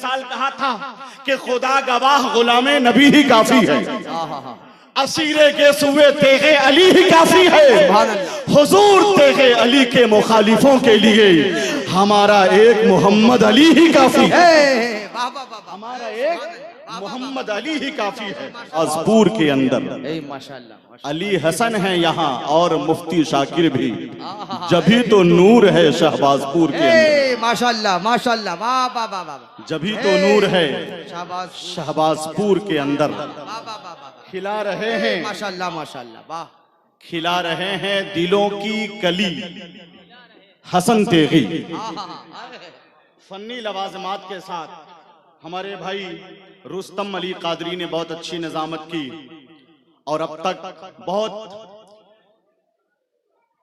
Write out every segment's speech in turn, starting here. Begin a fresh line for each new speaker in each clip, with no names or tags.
साल कहा था कि खुदा गवाह गुलामे नबी ही काफी है, असीरे के सुए तेगे अली ही काफी है। हुजूर तेगे अली के मुखालिफों के लिए हमारा एक मोहम्मद अली ही काफी है, हमारा एक मोहम्मद अली ही काफी है। अजपूर के अंदर
माशाल्लाह
अली हसन है यहाँ और मुफ्ती शाकिर भी, जभी तो नूर है शहबाजपुर के अंदर।
माशाल्लाह माशाल्लाह, वाह वाह वाह वाह,
जभी तो नूर है
शाबाश
शहबाजपुर के अंदर।
वाह वाह वाह,
खिला रहे हैं
माशाल्लाह माशाल्लाह, वाह,
खिला रहे हैं दिलों की कली हसन तेगी। फन्नी लवाजमात के साथ हमारे भाई रुस्तम अली कादरी ने बहुत अच्छी निजामत की और अब तक बहुत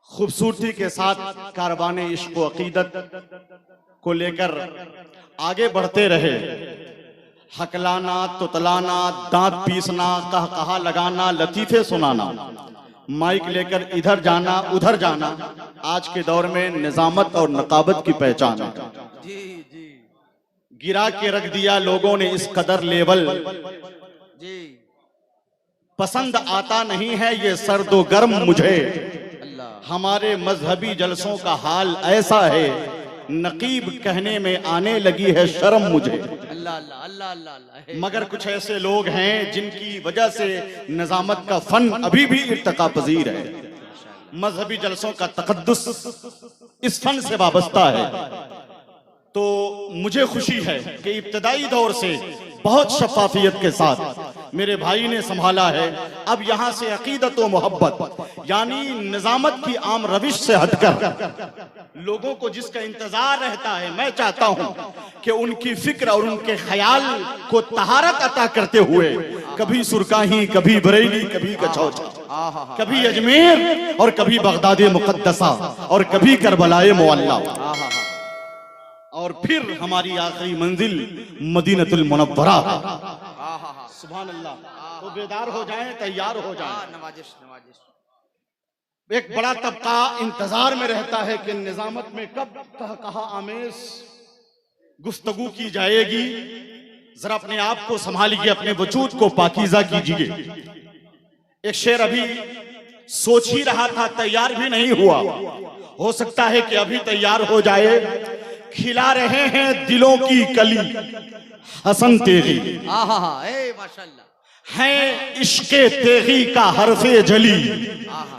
खूबसूरती के साथ कारवाने इश्क व अकीदत को लेकर आगे बढ़ते रहे। हकलाना, तुतलाना, दांत पीसना, कहा लगाना, लतीफे सुनाना, माइक लेकर इधर जाना उधर जाना आज के दौर में निजामत और नकाबत की पहचान है।
जी जी
गिरा के रख दिया लोगों ने इस कदर लेवल,
जी,
पसंद आता नहीं है ये सर्दो गर्म मुझे,
अल्लाह,
हमारे मजहबी जलसों का हाल ऐसा है, नकीब कहने में आने लगी है शर्म मुझे।
अल्लाह अल्लाह अल्लाह अल्लाह,
मगर कुछ ऐसे लोग हैं जिनकी वजह से निजामत का फन अभी भी इर्तिका पजीर है। मजहबी जलसों का तकद्दुस इस फन से वाबस्ता है। तो मुझे खुशी है कि इब्तदाई दौर से बहुत शफाफियत के साथ मेरे भाई ने संभाला है। अब यहाँ से अकीदत व मोहब्बत यानी निजामत की आम रविश से हटकर लोगों को जिसका इंतजार रहता है, मैं चाहता हूँ कि उनकी फिक्र और उनके ख्याल को तहारत अता करते हुए कभी सुरकाही, कभी बरेली, कभी कचौचा, कभी अजमेर और कभी बगदाद मुकद्दसा और कभी करबलाए मुअल्ला और फिर हमारी आखिरी मंजिल मदीनतुल मुनव्वरा। सुभान अल्लाह। तो बेदार हो जाएं, तैयार हो जाएं।
नवाजिश नवाजिश।
एक बड़ा तबका इंतजार में रहता है कि निजामत में कब कहा आमेज गुफ्तगू की जाएगी। जरा अपने आप को संभालिए, अपने वजूद को पाकीज़ा कीजिए। एक शेर अभी सोच ही रहा था, तैयार भी नहीं हुआ, हो सकता है कि अभी तैयार हो जाए। खिला रहे हैं दिलों की कली हसन तेगी,
माशाल्लाह,
हैं इश्के तेगी का हरफे जली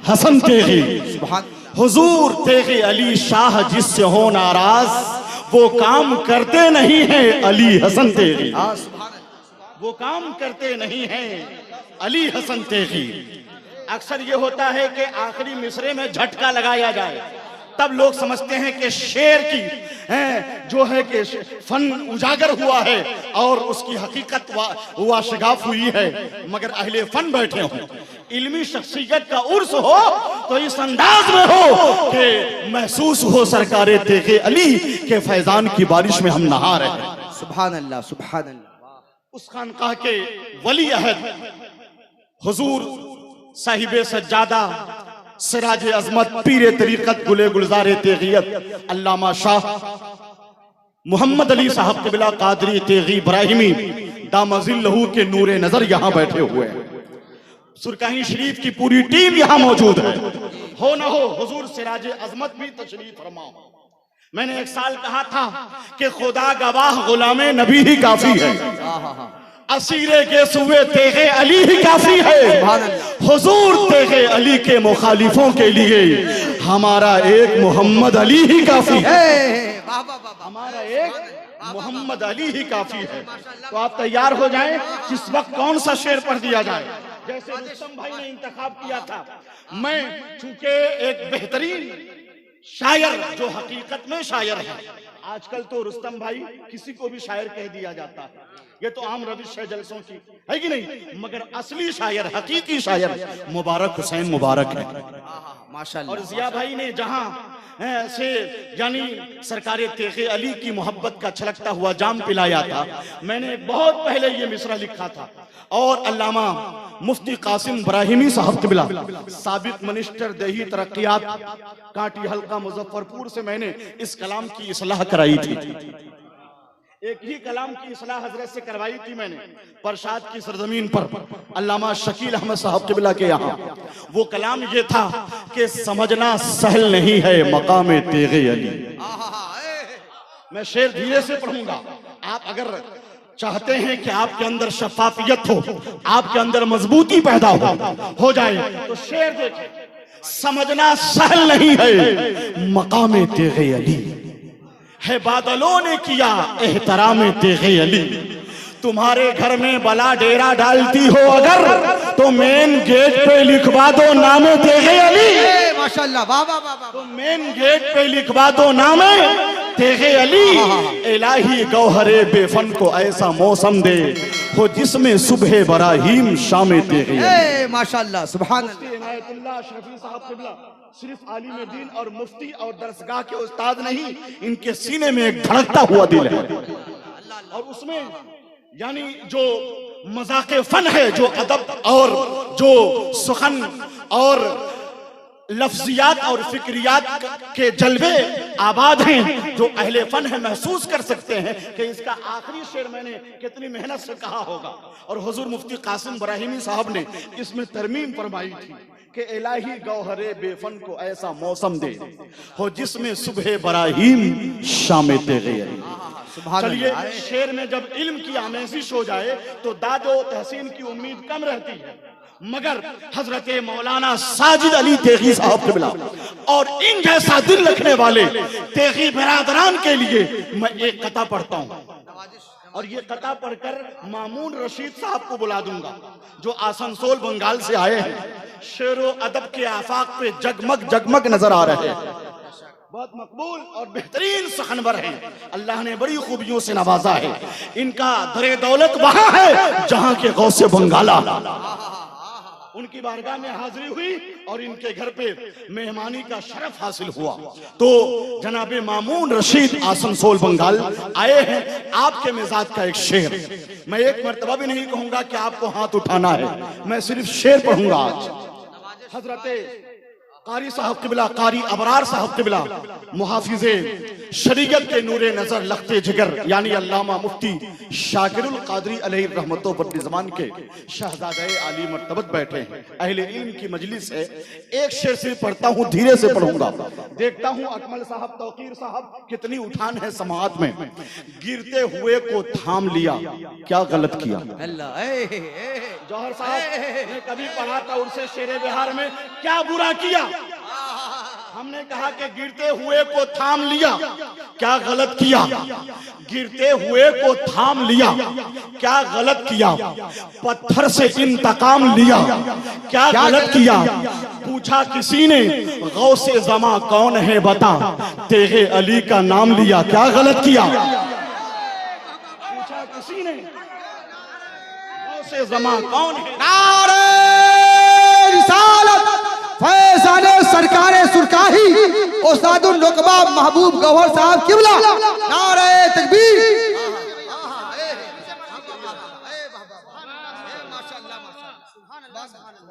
हसन तेगी। हुजूर तेगी अली शाह जिससे हो नाराज वो काम करते नहीं हैं अली हसन तेगी, वो काम करते नहीं हैं अली हसन तेगी। अक्सर ये होता है कि आखिरी मिसरे में झटका लगाया जाए, तब लोग समझते हैं कि शेर की जो है कि फन उजागर हुआ है और उसकी हकीकत वाशिगाफ हुई है। मगर अहले फन बैठे हों, इल्मी शख्सियत का उर्स हो तो इस अंदाज में हो कि महसूस हो सरकारे तेगे अली के फैजान की बारिश में हम नहा रहे हैं।
सुभान अल्लाह सुभान अल्लाह।
उस खानकाह के वली अहद हुजूर साहिबे सज्जादा सिराज अजमत पीरे तरीकत गुले गुलजारे तेगियत अल्लामा शाह मोहम्मद अली साहब क़िबला कादरी तेगी इब्राहिमी दामजिल्लहू के नूरे नजर यहाँ बैठे हुए हैं। सुरकाही शरीफ की पूरी टीम यहाँ मौजूद है। हो न हो हुजूर सिराज अजमत भी तशरीफ फरमा। मैंने एक साल कहा था कि खुदा गवाह गुलामे नबी ही काफी है, असीरे के सुए तेगे अली ही काफी है। हुजूर तेगे अली के मुखालिफों के लिए हमारा एक मोहम्मद अली ही काफी है, हमारा एक मोहम्मद अली ही काफी है। तो आप तैयार हो जाएं, किस वक्त कौन सा शेर पढ़ दिया जाए। जैसे रुस्तम भाई ने इंतखाब किया था, मैं चूंकि एक बेहतरीन शायर जो हकीकत में शायर है, आजकल तो रुस्तम भाई किसी को भी शायर कह दिया जाता है, ये तो आम रविश है जलसों की, है कि नहीं। मगर असली शायर, हकीकी शायर मुबारक हुसैन मुबारक है
माशाल्लाह।
और जिया भाई ने जहां से यानी सरकारे तेगे अली की मोहब्बत का छलकता हुआ जाम पिलाया था, मैंने बहुत पहले ये मिसरा लिखा था और अल्लामा मुफ्ती कासिम इब्राहिमी साहब क़िबला साबिक मिनिस्टर देही तरक्कियात काटी हल्का मुजफ्फरपुर से मैंने इस कलाम की इस्लाह कराई थी। एक ही कलाम की इस्लाह हजरत से करवाई थी मैंने परशाद की सरजमीन पर, अल्लामा शकील अहमद साहब किबला के यहाँ। वो कलाम ये था कि समझना सहल नहीं है मकाम तेगे अली। मैं शेर धीरे से पढ़ूंगा, आप अगर चाहते हैं कि आपके अंदर शफाफियत हो, आपके अंदर मजबूती पैदा हो जाए, तो शेर देखें। समझना सहल नहीं है मकाम तेगे अली, है बादलों ने किया एहतराम तेगे अली। तुम्हारे घर में बला डेरा डालती हो अगर, तो मेन गेट पे लिखवा दो नामे तेगे अली।
माशाल्लाह, वाह वाह वाह वाह।
तो मेन गेट पे लिखवा दो नामे तेगे अली। इलाही गौहरे बेफन को ऐसा मौसम दे हो जिसमें सुबह बराहीम शाम तेगे अली।
माशाल्लाह, सुभान अल्लाह।
इनायतुल्लाह शफी साहब किबला सिर्फ आलिम दीन और मुफ्ती और दरसगाह के उस्ताद नहीं, इनके सीने में एक धड़कता हुआ दिल है, और उसमें यानी जो मजाक फन है, जो अदब और जो सुखन और लफ्जियात और फिक्रियात के जलवे आबाद हैं, जो अहले फन है महसूस कर सकते हैं कि इसका आखिरी शेर मैंने कितनी मेहनत से कहा होगा। और हुजूर मुफ्ती कासिम बराहिमी साहब ने इसमें तरमीम फरमाई थी कि इलाही गौहरे बेफन को ऐसा मौसम दे हो जिसमें सुबह बराहीम शाम तेगे अली। चलिए, शेर में जब इल्म की आमेजिश हो जाए तो दादो तहसीन की उम्मीद कम रहती है, मगर हजरत मौलाना साजिद अली तेगी साहब किबला और इन जैसा दिल रखने वाले तेगी बिरादरान के लिए मैं एक कथा पढ़ता हूँ, और ये कथा पढ़कर मामून रशीद साहब को बुला दूंगा जो आसनसोल बंगाल से आए हैं। शेरो अदब के आफाक पे जगमग जगमग नजर आ रहे हैं, बहुत मकबूल और बेहतरीन सखनवर हैं, अल्लाह ने बड़ी खूबियों से नवाजा है। इनका दरे दौलत वहां है जहां के गौसे बंगाला। उनकी बारगाह में हाजिरी हुई और इनके घर पे मेहमानी का शरफ हासिल हुआ। तो जनाबे मामून रशीद आसनसोल बंगाल आए हैं। आपके मिजाज का एक शेर, मैं एक मर्तबा भी नहीं कहूंगा कि आपको हाथ उठाना है, मैं सिर्फ शेर पढ़ूंगा आज। हजरत कारी साहब किबला, कारी अबरार साहब किबला, मुहाफिजे शरीयत के नूरे नजर लखते जिगर यानी अल्लामा मुफ्ती शाकिरुल कादरी अलैहि रहमतों पर ज़मान के शहजादे आली मर्तबत बैठे हैं, अहले इल्म की मजलिस है। एक शेर सिर्फ पढ़ता हूँ, धीरे से पढ़ूंगा, देखता हूँ अकमल साहब तौकीर साहब कितनी उठान है समाअत में। गिरते हुए को थाम लिया, क्या गलत किया। जौहर साहब ने कभी पढ़ा था उनसे शेरे बिहार में, क्या बुरा किया। हमने कहा कि गिरते हुए को थाम लिया, क्या गलत किया। गिरते हुए को थाम लिया, क्या गलत किया। पत्थर से इंतकाम लिया, क्या गलत किया। पूछा किसी ने गौसे ज़मा कौन है बता, तेगे अली का नाम लिया, क्या गलत किया। पूछा किसी ने गौसे ज़मा कौन है।
नारे रिसालत फैज़ाने सरकारे सुरकाही उस्तादुल नुकबा महबूब गौहर साहब किबला, नारे तकबीर।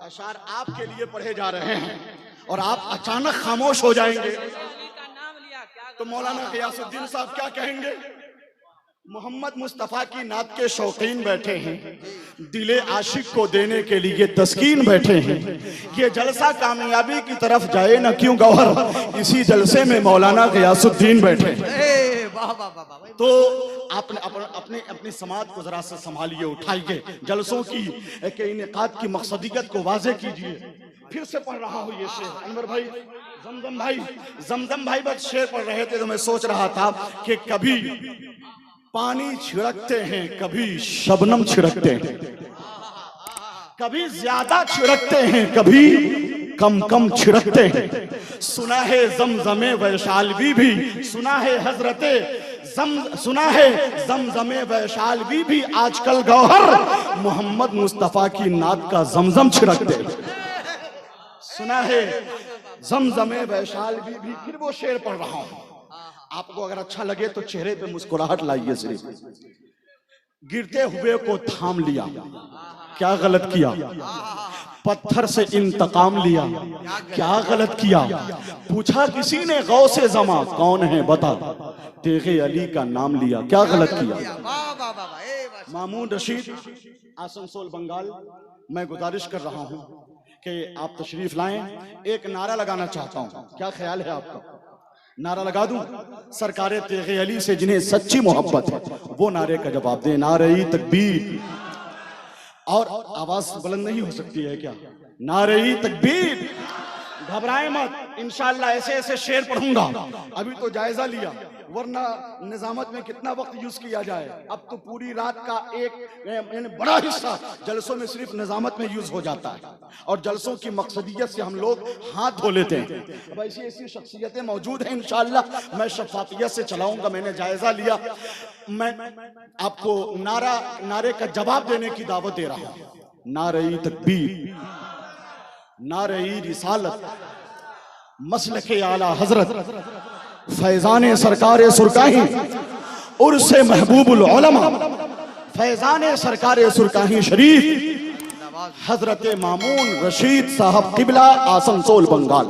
अशार आपके लिए पढ़े जा रहे हैं और आप अचानक खामोश हो जाएंगे तो मौलाना गियासुद्दीन साहब क्या कहेंगे। मोहम्मद मुस्तफ़ा की नात के शौकीन बैठे हैं, दिले आशिक को देने के लिए तस्कीन बैठे हैं। ये जलसा कामयाबी की तरफ जाए न क्यों गौहर, इसी जलसे में मौलाना गियासुद्दीन बैठे हैं। तो आपने अपने अपनी समाज को जरा से संभालिए, उठाइए, जलसों की के इनेकाद की मकसदियत को वाजे कीजिए। फिर से पढ़ रहा हूँ ये शेर। अनवर भाई, जमजम भाई बस शेर पढ़ रहे थे तो मैं सोच रहा था कि कभी पानी छिड़कते हैं, कभी शबनम छिड़कते हैं, कभी ज्यादा छिड़कते हैं, कभी कम कम छिड़कते हैं। सुना है जमजमे वैशालवी भी, सुना है हजरते सुना है जमजमे वैशालवी भी आजकल गौहर मोहम्मद मुस्तफ़ा की नात का जमजम छिड़कते हैं। सुना है जमजमे वैशालवी भी। फिर वो शेर पढ़ रहा हूं, आपको अगर अच्छा लगे तो चेहरे पे मुस्कुराहट लाइए सिर्फ। गिरते हुए को थाम लिया, क्या गलत किया। पत्थर से इंतकाम लिया, क्या गलत किया? पूछा किसी ने गौसे ज़मा कौन है बता, तेगे अली का नाम लिया, क्या गलत किया? मामून रशीद, आसनसोल बंगाल, मैं गुजारिश कर रहा हूं कि आप तशरीफ लाएं। एक नारा लगाना चाहता हूं, क्या ख्याल है आपका? नारा लगा दूं? सरकारे तेगे अली से जिन्हें सच्ची मोहब्बत है वो नारे का जवाब दें। नारे तकबीर। और आवाज बुलंद नहीं हो सकती है क्या? नारे तकबीर। घबराए मत, इंशाअल्लाह ऐसे ऐसे शेर पढ़ूंगा। अभी तो जायजा लिया, वरना निजामत में कितना वक्त यूज किया जाए। अब तो पूरी रात का एक बड़ा हिस्सा जलसों में सिर्फ निजामत में यूज हो जाता है, और जलसों की मकसदियत से हम लोग हाथ धो लेते हैं। अब ऐसी ऐसी शख्सियतें मौजूद हैं, इंशाअल्लाह मैं शफाफियत से चलाऊंगा। मैंने जायजा लिया, मैं आपको नारे का जवाब देने की दावत दे रहा हूं। नारे तकबीर, नारे रिसालत, मसलके आला हजरत, फैजान सरकार सुरकाही, उर्से महबूबुल उलमा, फैजान सरकार सुरकाही शरीफ, हजरत मामून रशीद साहब किबला, आसनसोल बंगाल।